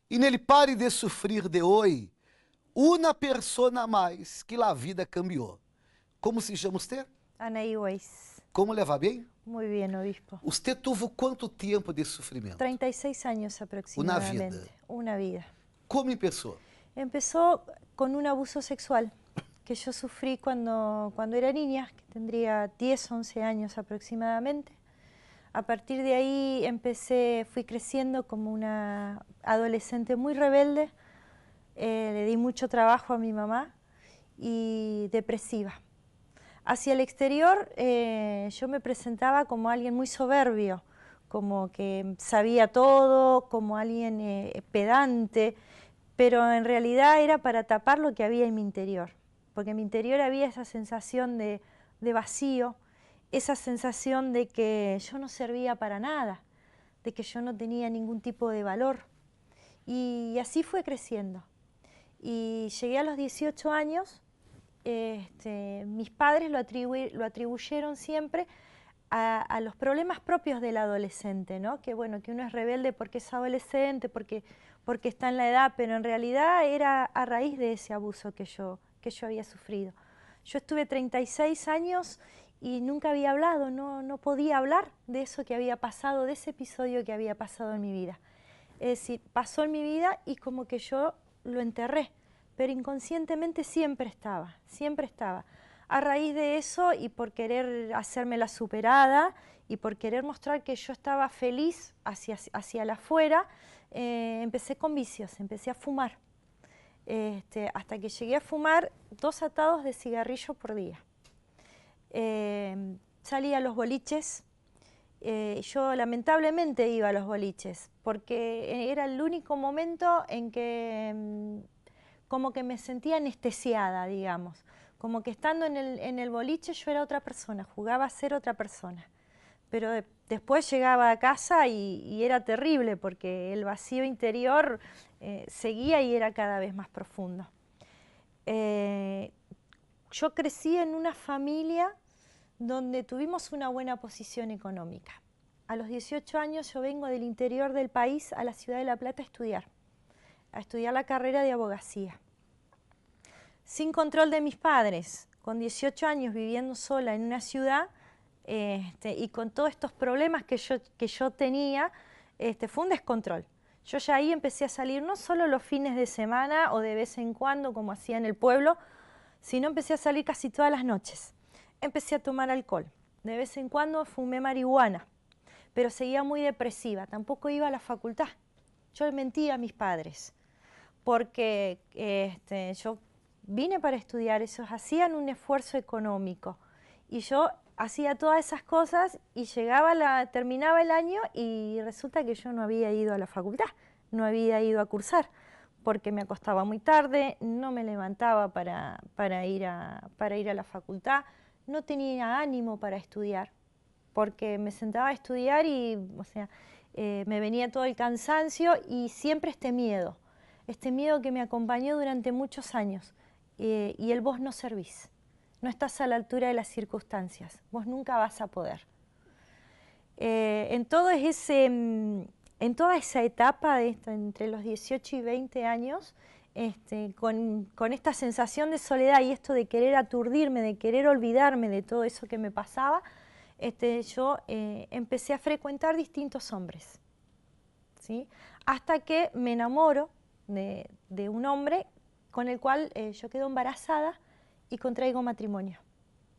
E nele pare de sofrer de hoje, uma persona a mais que a vida cambiou. Como se chama você? Anaí Weiss. Como levar bem? Muy bien, obispo. Você teve quanto tempo de sofrimento? 36 años Una aproximadamente. vida. Una vida. Como empezou? Empezó con un abuso sexual que yo sufrí cuando era niña, que tendría 10, 11 años aproximadamente. A partir de ahí fui creciendo como una adolescente muy rebelde, le di mucho trabajo a mi mamá y depresiva. Hacia el exterior yo me presentaba como alguien muy soberbio, como que sabía todo, como alguien pedante, pero en realidad era para tapar lo que había en mi interior, porque en mi interior había esa sensación de vacío, esa sensación de que yo no servía para nada, de que yo no tenía ningún tipo de valor. Y así fue creciendo. Y llegué a los 18 años, mis padres lo atribuyeron siempre a los problemas propios del adolescente, ¿no? Que bueno, que uno es rebelde porque es adolescente, porque está en la edad, pero en realidad era a raíz de ese abuso que yo había sufrido. Yo estuve 36 años y nunca había hablado, no podía hablar de eso que había pasado, de ese episodio que había pasado en mi vida. Es decir, pasó en mi vida y como que yo lo enterré, pero inconscientemente siempre estaba, siempre estaba. A raíz de eso y por querer hacerme la superada y por querer mostrar que yo estaba feliz hacia la afuera, empecé con vicios, empecé a fumar. Hasta que llegué a fumar 2 atados de cigarrillo por día. Salí a los boliches, yo lamentablemente iba a los boliches, porque era el único momento en que como que me sentía anestesiada, digamos. Como que estando en el boliche yo era otra persona, jugaba a ser otra persona. Pero después llegaba a casa y era terrible porque el vacío interior seguía y era cada vez más profundo. Yo crecí en una familia donde tuvimos una buena posición económica. A los 18 años yo vengo del interior del país a la ciudad de La Plata a estudiar la carrera de abogacía. Sin control de mis padres, con 18 años viviendo sola en una ciudad y con todos estos problemas que yo tenía, fue un descontrol. Yo ya ahí empecé a salir no solo los fines de semana o de vez en cuando como hacía en el pueblo, sino empecé a salir casi todas las noches. Empecé a tomar alcohol, de vez en cuando fumé marihuana, pero seguía muy depresiva, tampoco iba a la facultad. Yo mentía a mis padres, porque yo vine para estudiar, ellos hacían un esfuerzo económico y yo hacía todas esas cosas y terminaba el año y resulta que yo no había ido a la facultad, no había ido a cursar, porque me acostaba muy tarde, no me levantaba para ir a la facultad, no tenía ánimo para estudiar, porque me sentaba a estudiar y, o sea, me venía todo el cansancio y siempre este miedo que me acompañó durante muchos años, y el vos no servís, no estás a la altura de las circunstancias, vos nunca vas a poder. En toda esa etapa entre los 18 y 20 años, con esta sensación de soledad y esto de querer aturdirme, de querer olvidarme de todo eso que me pasaba, yo empecé a frecuentar distintos hombres, ¿sí? Hasta que me enamoro de un hombre con el cual yo quedo embarazada y contraigo matrimonio.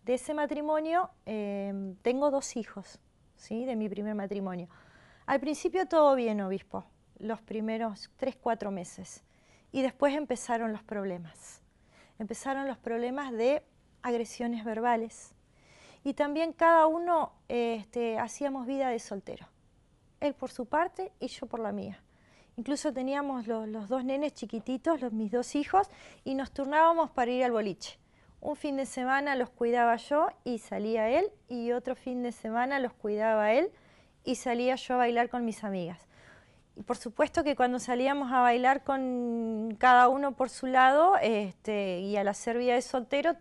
De ese matrimonio tengo 2 hijos, ¿sí? De mi primer matrimonio. Al principio todo bien, obispo, los primeros 3, 4 meses. Y después empezaron los problemas. Empezaron los problemas de agresiones verbales. Y también cada uno hacíamos vida de soltero. Él por su parte y yo por la mía. Incluso teníamos los 2 nenes chiquititos, mis 2 hijos, y nos turnábamos para ir al boliche. Un fin de semana los cuidaba yo y salía él, y otro fin de semana los cuidaba él y salía yo a bailar con mis amigas. Y por supuesto que cuando salíamos a bailar con cada uno por su lado, y al hacer vida de soltero,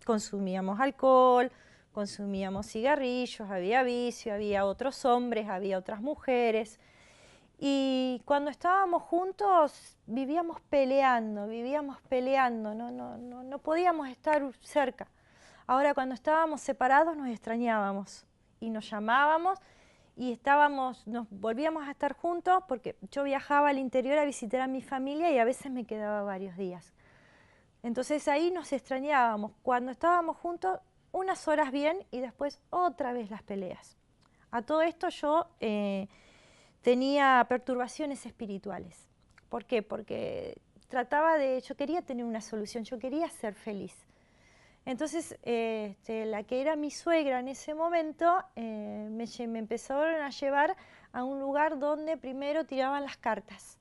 consumíamos alcohol, consumíamos cigarrillos, había vicio, había otros hombres, había otras mujeres. Y cuando estábamos juntos vivíamos peleando, no podíamos estar cerca. Ahora cuando estábamos separados nos extrañábamos y nos llamábamos y nos volvíamos a estar juntos porque yo viajaba al interior a visitar a mi familia y a veces me quedaba varios días. Entonces ahí nos extrañábamos. Cuando estábamos juntos, unas horas bien y después otra vez las peleas. A todo esto yo tenía perturbaciones espirituales. ¿Por qué? Porque yo quería tener una solución, yo quería ser feliz. Entonces, la que era mi suegra en ese momento, me empezaron a llevar a un lugar donde primero tiraban las cartas.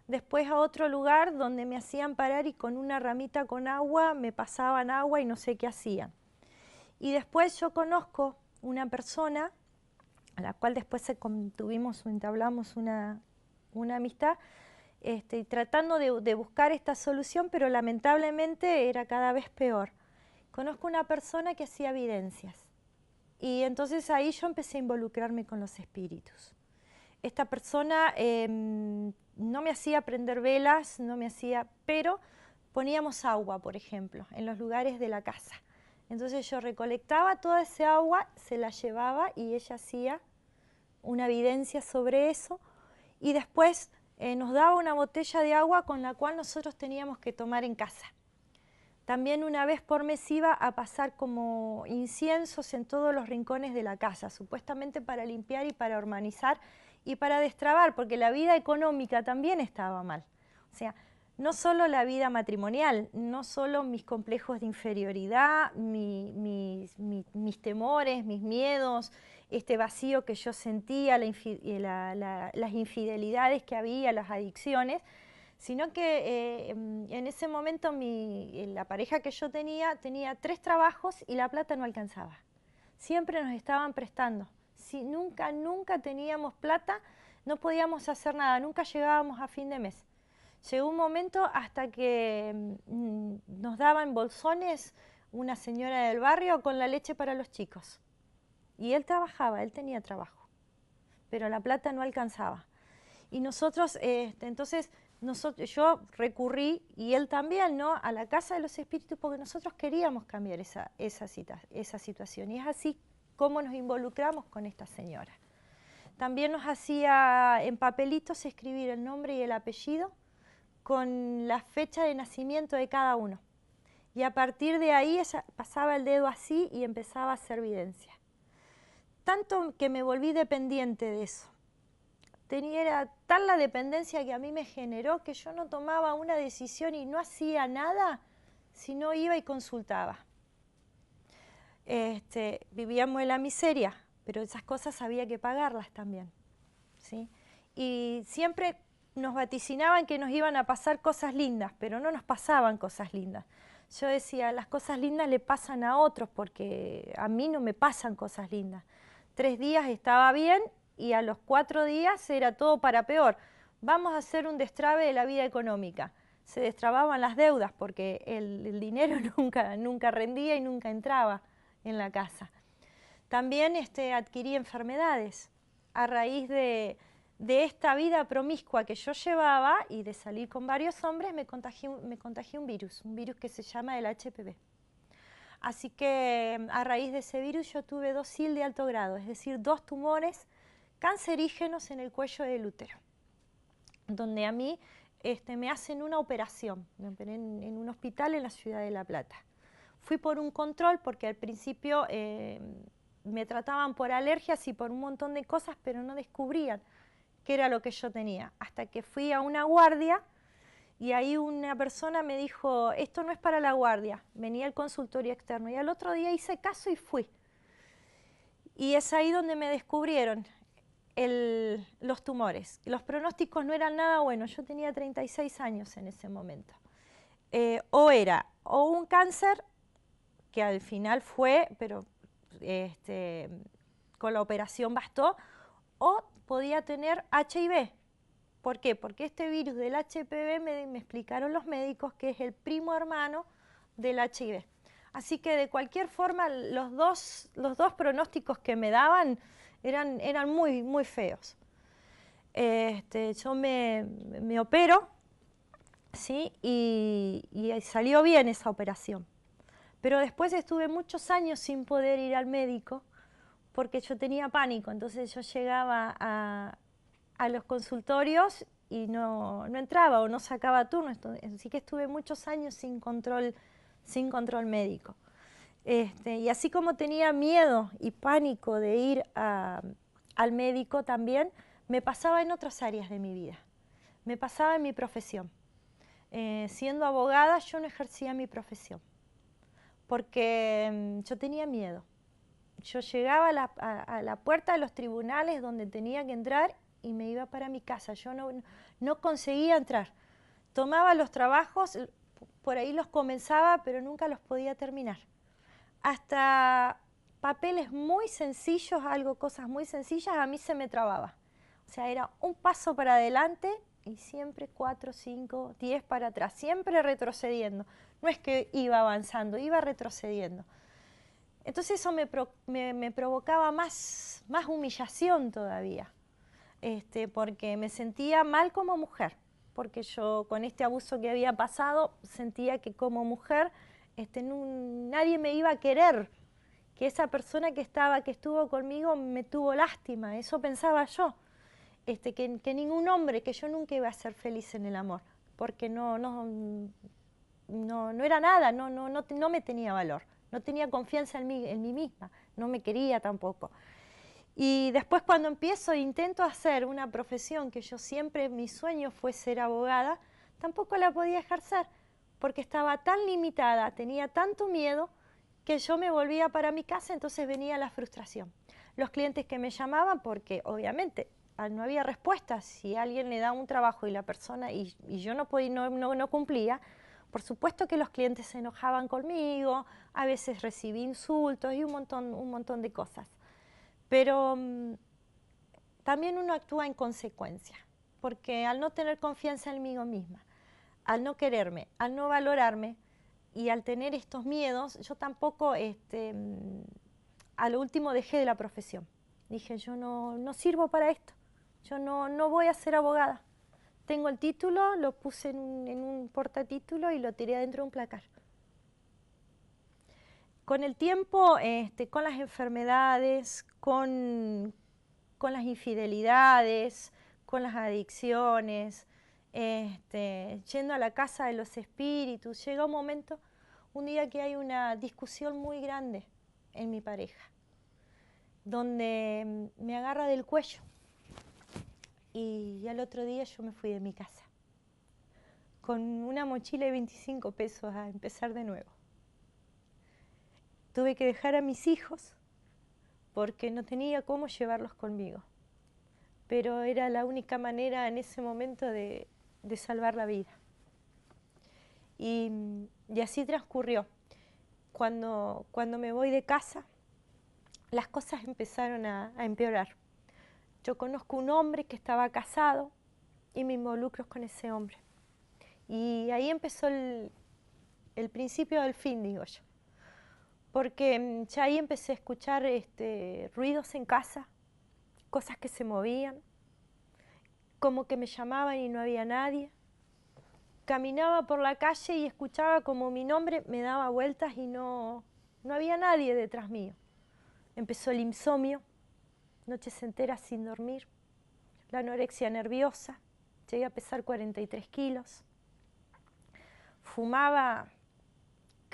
Después a otro lugar donde me hacían parar y con una ramita con agua me pasaban agua y no sé qué hacían. Y después yo conozco una persona a la cual después entablamos una amistad, tratando de buscar esta solución, pero lamentablemente era cada vez peor. Conozco una persona que hacía evidencias y entonces ahí yo empecé a involucrarme con los espíritus. Esta persona no me hacía prender velas, pero poníamos agua, por ejemplo, en los lugares de la casa. Entonces yo recolectaba toda ese agua, se la llevaba y ella hacía una evidencia sobre eso y después nos daba una botella de agua con la cual nosotros teníamos que tomar en casa. También una vez por mes iba a pasar como inciensos en todos los rincones de la casa, supuestamente para limpiar y para organizar y para destrabar, porque la vida económica también estaba mal. O sea, no solo la vida matrimonial, no solo mis complejos de inferioridad, mis temores, mis miedos, este vacío que yo sentía, las infidelidades que había, las adicciones, sino que en ese momento la pareja que yo tenía 3 trabajos y la plata no alcanzaba. Siempre nos estaban prestando. Si nunca teníamos plata, no podíamos hacer nada, nunca llegábamos a fin de mes. Llegó un momento hasta que nos daban bolsones una señora del barrio con la leche para los chicos. Y él tenía trabajo, pero la plata no alcanzaba. Y nosotros, yo recurrí, y él también, ¿no?, a la casa de los espíritus porque nosotros queríamos cambiar esa situación. Y es así como nos involucramos con esta señora. También nos hacía en papelitos escribir el nombre y el apellido con la fecha de nacimiento de cada uno. Y a partir de ahí ella pasaba el dedo así y empezaba a hacer evidencia. Tanto que me volví dependiente de eso. Era tal la dependencia que a mí me generó que yo no tomaba una decisión y no hacía nada si no iba y consultaba. Vivíamos en la miseria, pero esas cosas había que pagarlas también, ¿sí? Y siempre nos vaticinaban que nos iban a pasar cosas lindas, pero no nos pasaban cosas lindas. Yo decía, las cosas lindas le pasan a otros porque a mí no me pasan cosas lindas. 3 días estaba bien y a los 4 días era todo para peor. Vamos a hacer un destrabe de la vida económica. Se destrababan las deudas porque el dinero nunca rendía y nunca entraba en la casa. También adquirí enfermedades a raíz de esta vida promiscua que yo llevaba y de salir con varios hombres. Me contagié un virus que se llama el HPV. Así que a raíz de ese virus yo tuve 2 SIL de alto grado, es decir, 2 tumores cancerígenos en el cuello del útero, donde a mí me hacen una operación. Me operé en un hospital en la ciudad de La Plata. Fui por un control porque al principio me trataban por alergias y por un montón de cosas, pero no descubrían qué era lo que yo tenía. Hasta que fui a una guardia y ahí una persona me dijo, esto no es para la guardia, venía al consultorio externo. Y al otro día hice caso y fui. Y es ahí donde me descubrieron los tumores. Los pronósticos no eran nada buenos, yo tenía 36 años en ese momento. O era un cáncer, que al final fue, pero con la operación bastó, o podía tener HIV. ¿Por qué? Porque este virus del HPV me explicaron los médicos que es el primo hermano del HIV. Así que de cualquier forma los dos pronósticos que me daban eran muy, muy feos. yo me opero, ¿sí? Y salió bien esa operación. Pero después estuve muchos años sin poder ir al médico porque yo tenía pánico. Entonces yo llegaba a los consultorios y no entraba o no sacaba turno. Así que estuve muchos años sin control médico. Y así como tenía miedo y pánico de ir al médico también, me pasaba en otras áreas de mi vida. Me pasaba en mi profesión. Siendo abogada, yo no ejercía mi profesión porque yo tenía miedo. Yo llegaba a la puerta de los tribunales donde tenía que entrar y me iba para mi casa. Yo no conseguía entrar. Tomaba los trabajos, por ahí los comenzaba, pero nunca los podía terminar. Hasta papeles muy sencillos, cosas muy sencillas, a mí se me trababa. O sea, era un paso para adelante y siempre 4, 5, 10 para atrás, siempre retrocediendo. No es que iba avanzando, iba retrocediendo. Entonces eso me provocaba más humillación todavía, porque me sentía mal como mujer, porque yo con este abuso que había pasado sentía que como mujer nadie me iba a querer, que esa persona que estuvo conmigo me tuvo lástima, eso pensaba yo, que ningún hombre, que yo nunca iba a ser feliz en el amor, porque no era nada, no me tenía valor, no tenía confianza en mí misma, no me quería tampoco. Y después cuando intento hacer una profesión que yo siempre, mi sueño fue ser abogada, tampoco la podía ejercer, porque estaba tan limitada, tenía tanto miedo, que yo me volvía para mi casa, entonces venía la frustración. Los clientes que me llamaban, porque obviamente no había respuesta, si alguien le da un trabajo y la persona, y yo no cumplía, por supuesto que los clientes se enojaban conmigo, a veces recibí insultos y un montón de cosas. Pero también uno actúa en consecuencia, porque al no tener confianza en mí misma, al no quererme, al no valorarme y al tener estos miedos, yo tampoco, a lo último dejé de la profesión. Dije, yo no sirvo para esto, yo no voy a ser abogada. Tengo el título, lo puse en un portatítulo y lo tiré adentro de un placar. Con el tiempo, con las enfermedades, con las infidelidades, con las adicciones, yendo a la casa de los espíritus, llega un momento, un día que hay una discusión muy grande en mi pareja, donde me agarra del cuello y al otro día yo me fui de mi casa con una mochila de 25 pesos a empezar de nuevo. Tuve que dejar a mis hijos porque no tenía cómo llevarlos conmigo, pero era la única manera en ese momento de salvar la vida. Y así transcurrió. Cuando me voy de casa, las cosas empezaron a empeorar. Yo conozco un hombre que estaba casado y me involucro con ese hombre. Y ahí empezó el principio del fin, digo yo. Porque ya ahí empecé a escuchar ruidos en casa, cosas que se movían, como que me llamaban y no había nadie. Caminaba por la calle y escuchaba como mi nombre me daba vueltas y no había nadie detrás mío. Empezó el insomnio, noches enteras sin dormir, la anorexia nerviosa, llegué a pesar 43 kilos. Fumaba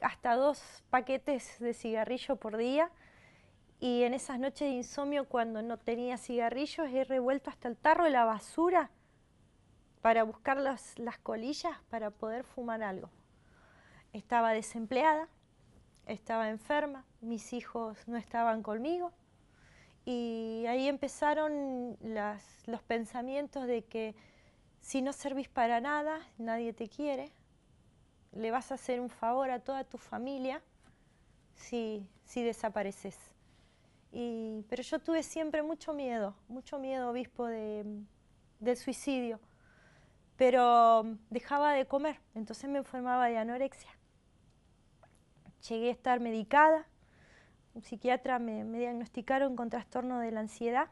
hasta 2 paquetes de cigarrillo por día y en esas noches de insomnio, cuando no tenía cigarrillos, he revuelto hasta el tarro de la basura para buscar las colillas para poder fumar algo. Estaba desempleada, estaba enferma, mis hijos no estaban conmigo y ahí empezaron los pensamientos de que si no servís para nada, nadie te quiere, le vas a hacer un favor a toda tu familia si desapareces. Pero yo tuve siempre mucho miedo, obispo, del suicidio, pero dejaba de comer, entonces me enfermaba de anorexia. Llegué a estar medicada, un psiquiatra me diagnosticaron con trastorno de la ansiedad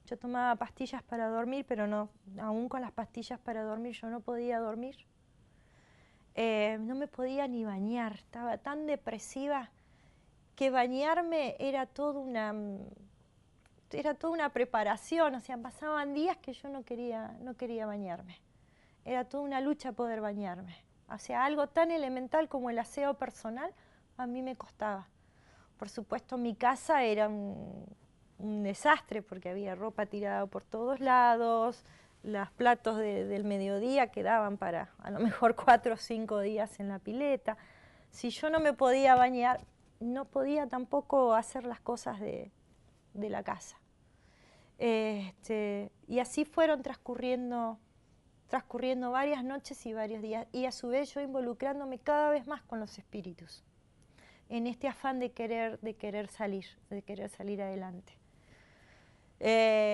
Yo tomaba pastillas para dormir, pero no, aún con las pastillas para dormir yo no podía dormir. No me podía ni bañar, estaba tan depresiva que bañarme era toda una preparación, o sea, pasaban días que yo no quería bañarme. Era toda una lucha poder bañarme. O sea, algo tan elemental como el aseo personal a mí me costaba. Por supuesto, mi casa era un desastre porque había ropa tirada por todos lados, los platos del mediodía quedaban para a lo mejor 4 o 5 días en la pileta. Si yo no me podía bañar, no podía tampoco hacer las cosas de la casa. Y así fueron transcurriendo varias noches y varios días, y a su vez yo involucrándome cada vez más con los espíritus, en este afán de querer salir adelante.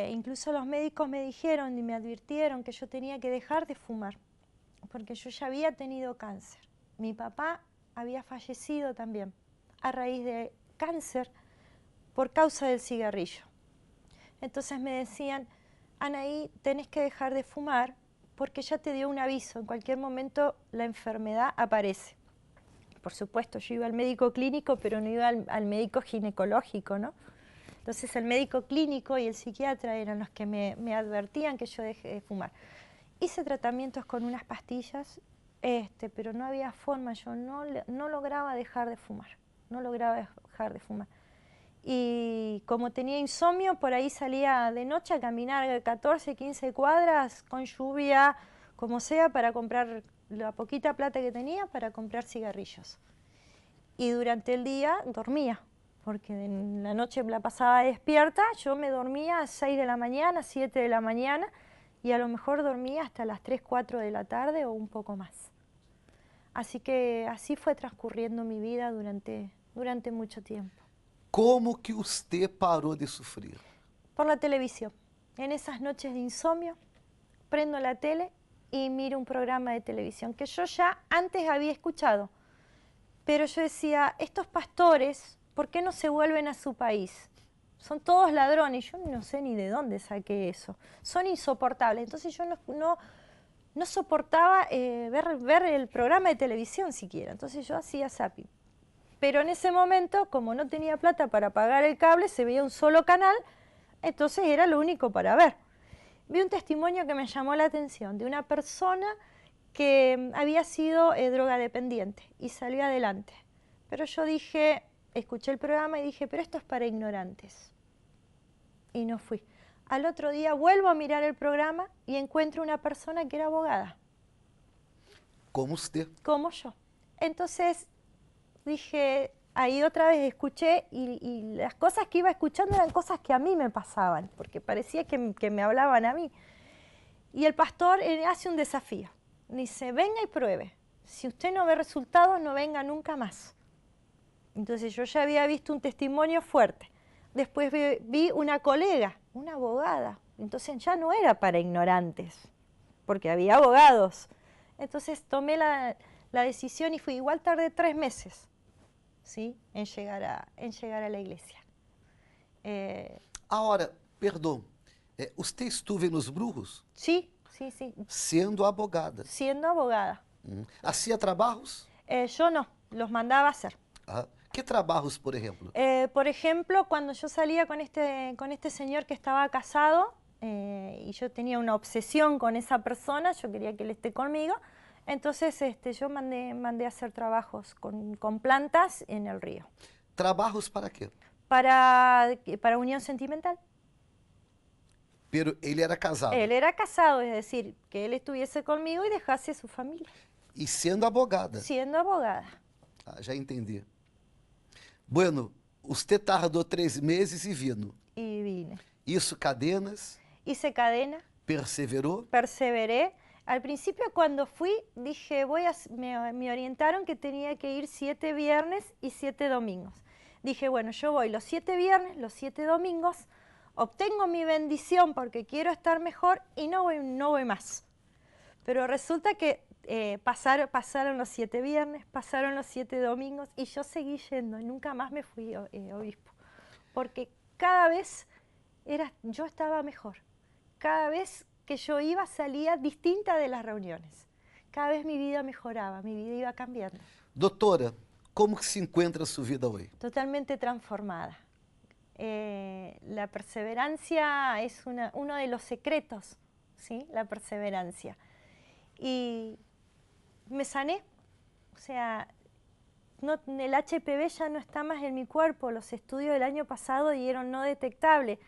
Incluso los médicos me dijeron y me advirtieron que yo tenía que dejar de fumar, porque yo ya había tenido cáncer. Mi papá había fallecido también a raíz de cáncer por causa del cigarrillo. Entonces me decían, Anaí, tenés que dejar de fumar porque ya te dio un aviso, en cualquier momento la enfermedad aparece. Por supuesto, yo iba al médico clínico, pero no iba al médico ginecológico, ¿no? Entonces el médico clínico y el psiquiatra eran los que me advertían que yo deje de fumar. Hice tratamientos con unas pastillas, pero no había forma, yo no lograba dejar de fumar, no lograba dejar de fumar. Y como tenía insomnio, por ahí salía de noche a caminar 14, 15 cuadras con lluvia, como sea, para comprar la poquita plata que tenía para comprar cigarrillos. Y durante el día dormía, porque en la noche la pasaba despierta, yo me dormía a 6 de la mañana, 7 de la mañana, y a lo mejor dormía hasta las 3, 4 de la tarde o un poco más. Así que así fue transcurriendo mi vida durante mucho tiempo. Como que usted parou de sofrer? Por la televisión. En esas noches de insomnio, prendo la tele y miro un programa de televisión que yo ya antes había escuchado. Pero yo decía, estos pastores, ¿por qué no se vuelven a su país? Son todos ladrones. Yo no sé ni de dónde saqué eso. Son insoportables. Entonces yo no soportaba ver el programa de televisión siquiera. Entonces yo hacía zapping. Pero en ese momento, como no tenía plata para pagar el cable, se veía un solo canal, entonces era lo único para ver. Vi un testimonio que me llamó la atención de una persona que había sido drogadependiente y salió adelante. Pero yo dije, escuché el programa y dije, pero esto es para ignorantes. Y no fui. Al otro día vuelvo a mirar el programa y encuentro una persona que era abogada. Como usted. Como yo. Entonces dije, ahí otra vez escuché y las cosas que iba escuchando eran cosas que a mí me pasaban, porque parecía que me hablaban a mí. Y el pastor hace un desafío. Dice, venga y pruebe. Si usted no ve resultados, no venga nunca más. Entonces yo ya había visto un testimonio fuerte. Después vi una colega, una abogada. Entonces ya no era para ignorantes, porque había abogados. Entonces tomé la decisión y fui. Igual tardé 3 meses, ¿sí?, en llegar a la iglesia. Ahora, perdão, você esteve nos Brujos? Sí, sí, sí. Sendo abogada. Siendo abogada. Hacía trabalhos? Yo no, los mandaba a hacer. ¿Qué trabajos, por ejemplo? Por ejemplo, cuando yo salía con este señor que estaba casado y yo tenía una obsesión con esa persona, yo quería que él esté conmigo, entonces yo mandé a hacer trabajos con plantas en el río. ¿Trabajos para qué? Para unión sentimental. Pero él era casado. Él era casado, es decir, que él estuviese conmigo y dejase a su familia. Y siendo abogada. Siendo abogada. Ya entendí. Bueno, usted tardó 3 meses y vino. Y vine. Hizo cadenas. Hice cadena. Perseveró. Perseveré. Al principio cuando fui dije, me orientaron que tenía que ir 7 viernes y 7 domingos. Dije, bueno, yo voy los 7 viernes, los 7 domingos, obtengo mi bendición porque quiero estar mejor y no voy más. Pero resulta que pasaron los 7 viernes, pasaron los 7 domingos y yo seguí yendo y nunca más me fui obispo. Porque cada vez yo estaba mejor. Cada vez que yo iba salía distinta de las reuniones. Cada vez mi vida mejoraba, mi vida iba cambiando. Doutora, como que se encontra a sua vida hoje? Totalmente transformada. La perseverancia es uno de los secretos, ¿sí? La perseverancia. Y me sané, o sea, el HPV ya no está más en mi cuerpo, los estudios del año pasado dieron no detectable.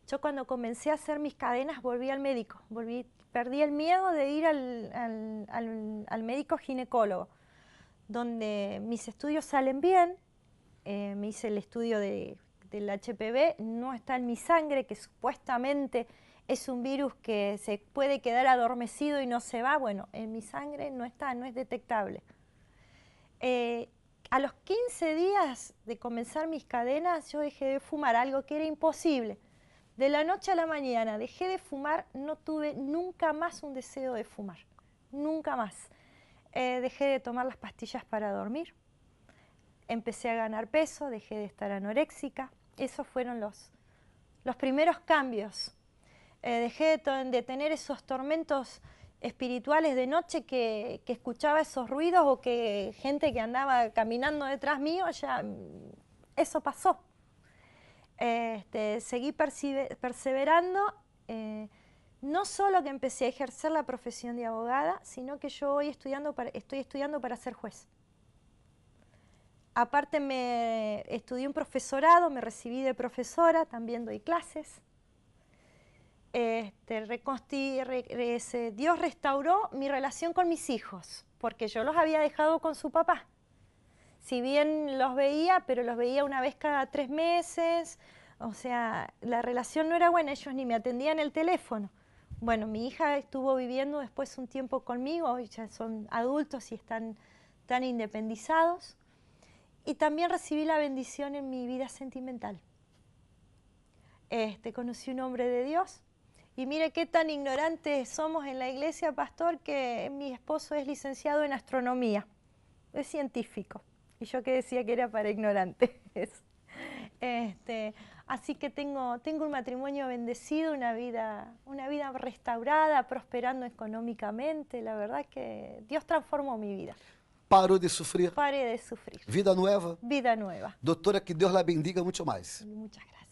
Yo cuando comencé a hacer mis cadenas volví al médico, perdí el miedo de ir al médico ginecólogo, donde mis estudios salen bien, me hice el estudio del HPV, no está en mi sangre, que supuestamente es un virus que se puede quedar adormecido y no se va. Bueno, en mi sangre no está, no es detectable. A los 15 días de comenzar mis cadenas, yo dejé de fumar, algo que era imposible. De la noche a la mañana dejé de fumar, no tuve nunca más un deseo de fumar, nunca más. Dejé de tomar las pastillas para dormir, empecé a ganar peso, dejé de estar anoréxica. Esos fueron los primeros cambios. Dejé de tener esos tormentos espirituales de noche que escuchaba esos ruidos o que gente que andaba caminando detrás mío, ya eso pasó. Seguí perseverando, no solo que empecé a ejercer la profesión de abogada, sino que yo hoy estoy estudiando para ser juez. Aparte estudié un profesorado, me recibí de profesora, también doy clases. Dios restauró mi relación con mis hijos, porque yo los había dejado con su papá. Si bien los veía, pero los veía una vez cada 3 meses, o sea, la relación no era buena, ellos ni me atendían el teléfono. Bueno, mi hija estuvo viviendo después un tiempo conmigo, hoy ya son adultos y están tan independizados. Y también recibí la bendición en mi vida sentimental. Conocí un hombre de Dios. Y mire qué tan ignorantes somos en la iglesia, pastor, que mi esposo es licenciado en astronomía, es científico. Y yo que decía que era para ignorantes. Así que tengo un matrimonio bendecido, una vida restaurada, prosperando económicamente. La verdad que Dios transformó mi vida. Parou de sofrer? Paré de sufrir. Vida nueva? Vida nueva. Doutora, que Deus la bendiga muito mais. Muchas gracias.